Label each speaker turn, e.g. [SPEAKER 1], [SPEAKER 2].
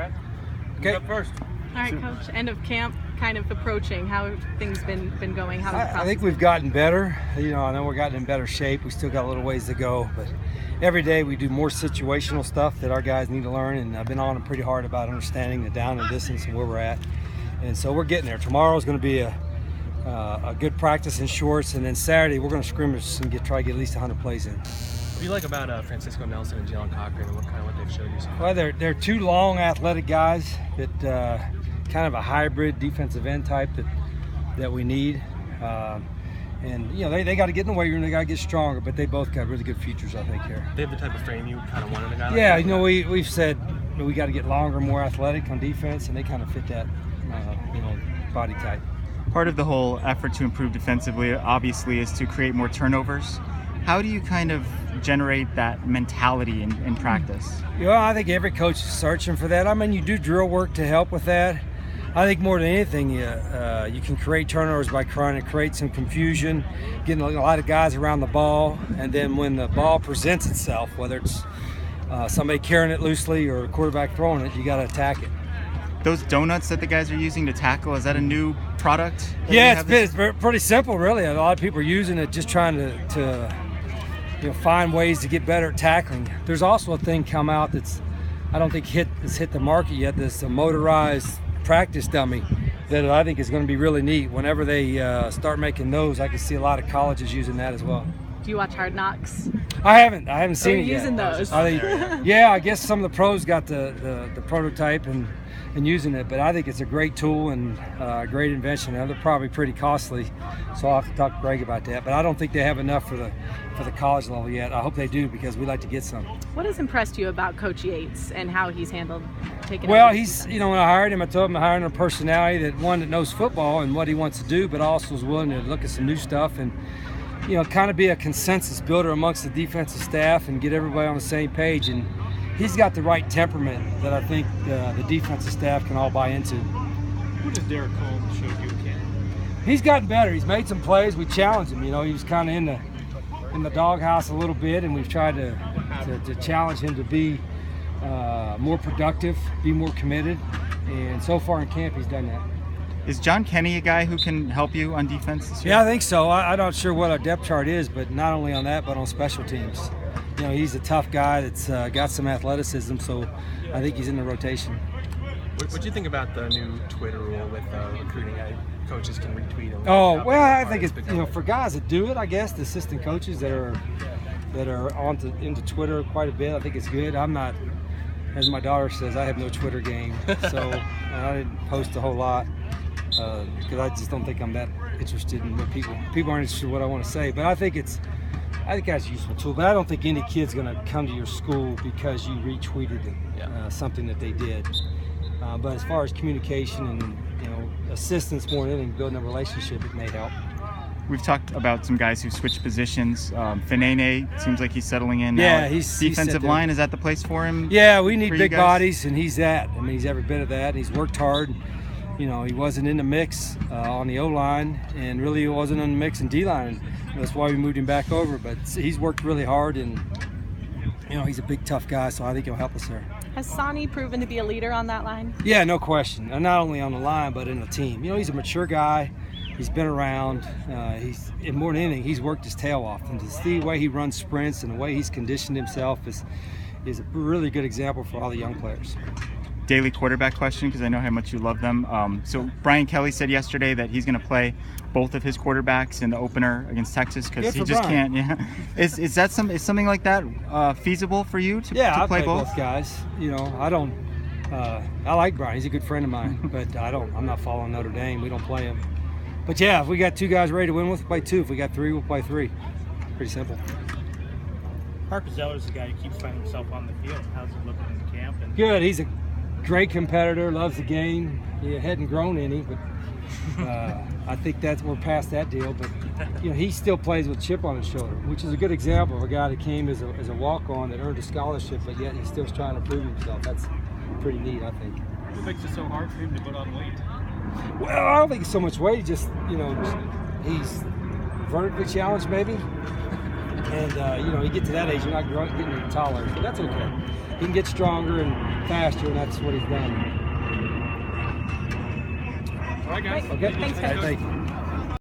[SPEAKER 1] Brad.
[SPEAKER 2] Okay.
[SPEAKER 1] Up first.
[SPEAKER 3] All right, Coach. End of camp, kind of approaching. How have things been going? How
[SPEAKER 2] I think we've gotten better. I know we're gotten in better shape. We still got a little ways to go, but every day we do more situational stuff that our guys need to learn, and I've been on them pretty hard about understanding the down and distance and where we're at. And so we're getting there. Tomorrow is going to be a good practice in shorts, and then Saturday we're going to scrimmage and try to get at least 100 plays in.
[SPEAKER 1] What do you like about Francisco Nelson and Jalen Cochran, and what they've showed you so far?
[SPEAKER 2] Well, they're two long, athletic guys that kind of a hybrid defensive end type that we need. And they got to get in the weight room, they got to get stronger, but they both got really good futures, I think, here.
[SPEAKER 1] They have the type of frame you kind of wanted a guy like
[SPEAKER 2] Yeah,
[SPEAKER 1] that?
[SPEAKER 2] we've said we got to get longer, more athletic on defense, and they kind of fit that, body type.
[SPEAKER 4] Part of the whole effort to improve defensively, obviously, is to create more turnovers. How do you kind of generate that mentality in practice?
[SPEAKER 2] I think every coach is searching for that. I mean, you do drill work to help with that. I think more than anything, you can create turnovers by trying to create some confusion, getting a lot of guys around the ball, and then when the ball presents itself, whether it's somebody carrying it loosely or a quarterback throwing it, you got to attack it.
[SPEAKER 4] Those donuts that the guys are using to tackle, is that a new product?
[SPEAKER 2] Yeah, it's pretty simple, really. A lot of people are using it just trying to find ways to get better at tackling. There's also a thing come out that's I don't think hit the market yet. This motorized practice dummy that I think is going to be really neat. Whenever they start making those, I can see a lot of colleges using that as well.
[SPEAKER 3] Do you watch Hard Knocks?
[SPEAKER 2] I haven't seen it yet.
[SPEAKER 3] Using those?
[SPEAKER 2] Yeah, I guess some of the pros got the prototype and using it, but I think it's a great tool and a great invention. Now, they're probably pretty costly, so I'll have to talk to Greg about that. But I don't think they have enough for the college level yet. I hope they do, because we'd like to get some.
[SPEAKER 3] What has impressed you about Coach Yates and how he's handled taking?
[SPEAKER 2] Well, he's when I hired him, I told him I hired a personality that knows football and what he wants to do, but also is willing to look at some new stuff and kind of be a consensus builder amongst the defensive staff and get everybody on the same page. And he's got the right temperament that I think the defensive staff can all buy into.
[SPEAKER 5] What has Derek Holmes showed you can?
[SPEAKER 2] He's gotten better. He's made some plays. We challenged him. He was kind of in the doghouse a little bit, and we've tried to challenge him to be more productive, be more committed. And so far in camp, he's done that.
[SPEAKER 4] Is John Kenny a guy who can help you on defense this year?
[SPEAKER 2] Yeah, I think so. I'm not sure what our depth chart is, but not only on that, but on special teams. He's a tough guy that's got some athleticism, so I think he's in the rotation.
[SPEAKER 1] What do you think about the new Twitter rule with recruiting? Coaches can retweet them.
[SPEAKER 2] Oh, well, I think it's for guys that do it, I guess, the assistant coaches that are into Twitter quite a bit. I think it's good. I'm not, as my daughter says, I have no Twitter game, so I didn't post a whole lot because I just don't think I'm that interested in what people aren't interested in what I want to say. But I think that's a useful tool. But I don't think any kid's going to come to your school because you retweeted something that they did. But as far as communication and assistance more than anything, building a relationship, it may help.
[SPEAKER 4] We've talked about some guys who switched positions. Finene seems like he's settling in now.
[SPEAKER 2] Yeah, he's
[SPEAKER 4] defensive line. Is that the place for him?
[SPEAKER 2] Yeah, we need big bodies, and he's that. I mean, he's every bit of that. He's worked hard. He wasn't in the mix on the O-line, and really he wasn't in the mix in D-line. That's why we moved him back over. But he's worked really hard, and he's a big, tough guy, so I think he'll help us there.
[SPEAKER 3] Has Sonny proven to be a leader on that line?
[SPEAKER 2] Yeah, no question. And not only on the line, but in the team. He's a mature guy. He's been around. And more than anything, he's worked his tail off. And to see the way he runs sprints and the way he's conditioned himself is a really good example for all the young players.
[SPEAKER 4] Daily quarterback question, because I know how much you love them. So Brian Kelly said yesterday that he's going to play both of his quarterbacks in the opener against Texas because he just can't. Yeah, is something like that feasible for you to play both
[SPEAKER 2] guys? I don't. I like Brian. He's a good friend of mine, but I'm not following Notre Dame. We don't play him. But yeah, if we got two guys ready to win, we'll play two. If we got three, we'll play three. Pretty simple.
[SPEAKER 5] Parker Zeller's the guy who keeps finding himself on the field. How's it looking in the camp?
[SPEAKER 2] Good. He's a great competitor, loves the game. He hadn't grown any, but I think we're past that deal. But he still plays with a chip on his shoulder, which is a good example of a guy that came as a walk-on that earned a scholarship, but yet he's still trying to prove himself. That's pretty neat, I think.
[SPEAKER 5] What makes it so hard for him to put on weight?
[SPEAKER 2] Well, I don't think it's so much weight. Just he's vertically challenged maybe, and you get to that age, you're not getting any taller, but that's okay. he can get stronger and faster, and that's what he's done.
[SPEAKER 1] All right, guys.
[SPEAKER 2] Okay.
[SPEAKER 3] Thanks, guys.
[SPEAKER 2] Thank you.